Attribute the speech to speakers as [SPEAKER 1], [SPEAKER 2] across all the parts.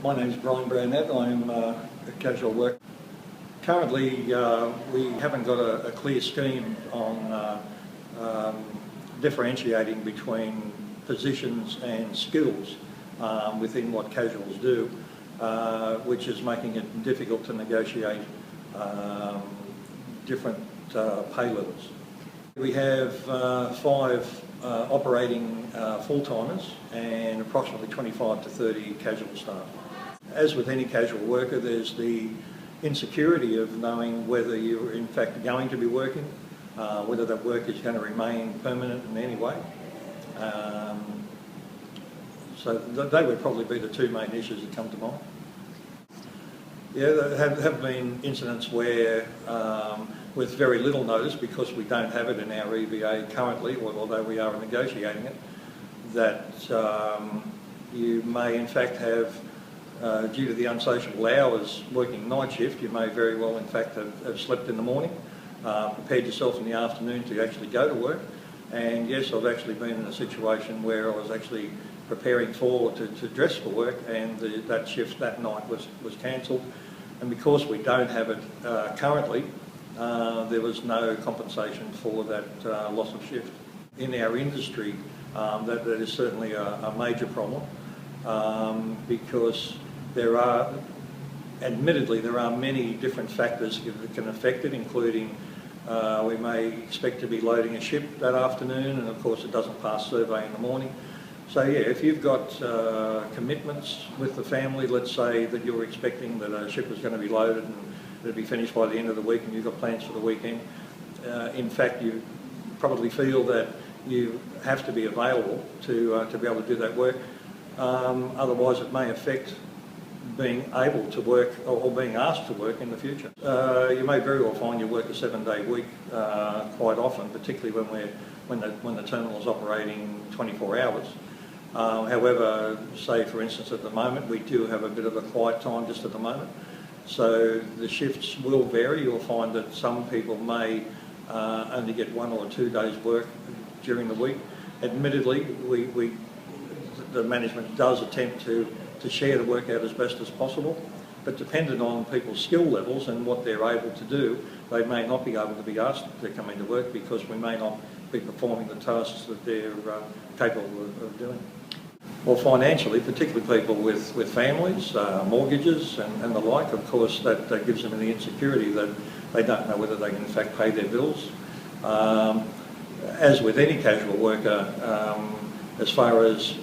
[SPEAKER 1] My name is Brian Brownette. I'm a casual worker. Currently, we haven't got a clear scheme on differentiating between positions and skills within what casuals do, which is making it difficult to negotiate different pay levels. We have 5 operating full-timers and approximately 25 to 30 casual staff. As with any casual worker, there's the insecurity of knowing whether you're in fact going to be working, whether that work is going to remain permanent in any way. So they would probably be the 2 main issues that come to mind. Yeah, there have been incidents where, with very little notice, because we don't have it in our EBA currently, although we are negotiating it, that you may in fact have, due to the unsociable hours working night shift, you may very well in fact have slept in the morning, prepared yourself in the afternoon to actually go to work. And yes, I've actually been in a situation where I was actually preparing to dress for work, and that shift that night was cancelled. And because we don't have it currently, there was no compensation for that loss of shift. In our industry, that is certainly a major problem, because admittedly, there are many different factors that can affect it, including we may expect to be loading a ship that afternoon, and of course it doesn't pass survey in the morning. So yeah, if you've got commitments with the family, let's say that you're expecting that a ship is going to be loaded and it'll be finished by the end of the week, and you've got plans for the weekend, in fact you probably feel that you have to be available to be able to do that work. Otherwise it may affect being able to work or being asked to work in the future. You may very well find you work a 7-day week quite often, particularly when the terminal is operating 24 hours. However, say for instance at the moment we do have a bit of a quiet time just at the moment, so the shifts will vary. You'll find that some people may only get 1 or 2 days work during the week. Admittedly, the management does attempt to share the work out as best as possible, but dependent on people's skill levels and what they're able to do, they may not be able to be asked to come into work because we may not be performing the tasks that they're capable of doing. Well, financially, particularly people with families, mortgages and the like, of course, that gives them the insecurity that they don't know whether they can in fact pay their bills. As with any casual worker, as far as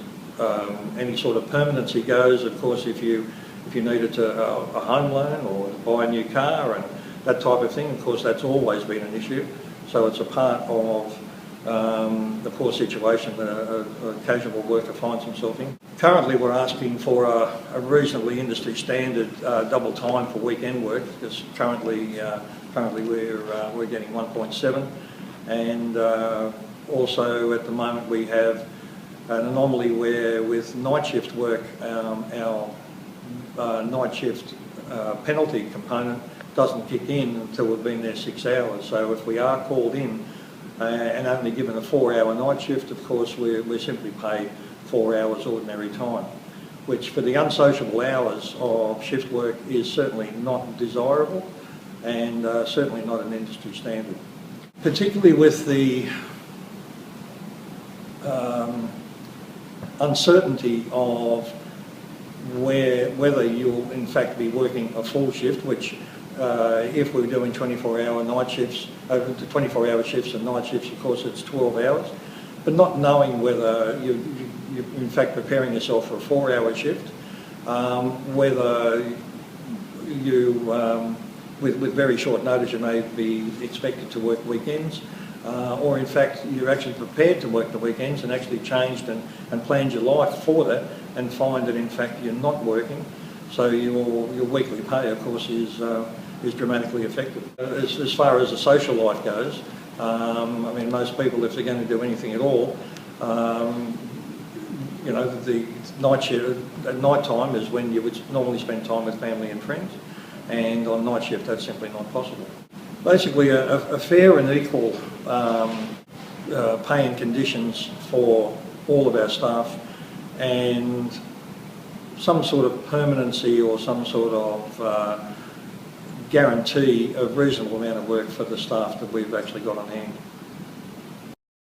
[SPEAKER 1] any sort of permanency goes, of course, if you needed a home loan or to buy a new car and that type of thing, of course, that's always been an issue. So it's a part of the poor situation that a casual worker finds himself in. Currently, we're asking for a reasonably industry standard double time for weekend work, because currently we're getting 1.7, and also at the moment we have an anomaly where with night shift work, our night shift penalty component doesn't kick in until we've been there 6 hours. So if we are called in and only given a 4-hour night shift, of course we're simply paid 4 hours ordinary time, which for the unsociable hours of shift work is certainly not desirable, and certainly not an industry standard. Particularly with the uncertainty of whether you'll in fact be working a full shift, which if we're doing 24-hour night shifts, 24-hour shifts and night shifts, of course it's 12 hours, but not knowing whether you're in fact preparing yourself for a 4-hour shift, whether you, with very short notice, you may be expected to work weekends, or in fact you're actually prepared to work the weekends and actually changed and planned your life for that, and find that in fact you're not working, so your weekly pay of course is dramatically affected. As far as the social life goes, I mean, most people, if they're going to do anything at all, you know, the night shift at night time is when you would normally spend time with family and friends, and on night shift that's simply not possible. Basically a fair and equal pay and conditions for all of our staff, and some sort of permanency or some sort of guarantee of reasonable amount of work for the staff that we've actually got on hand.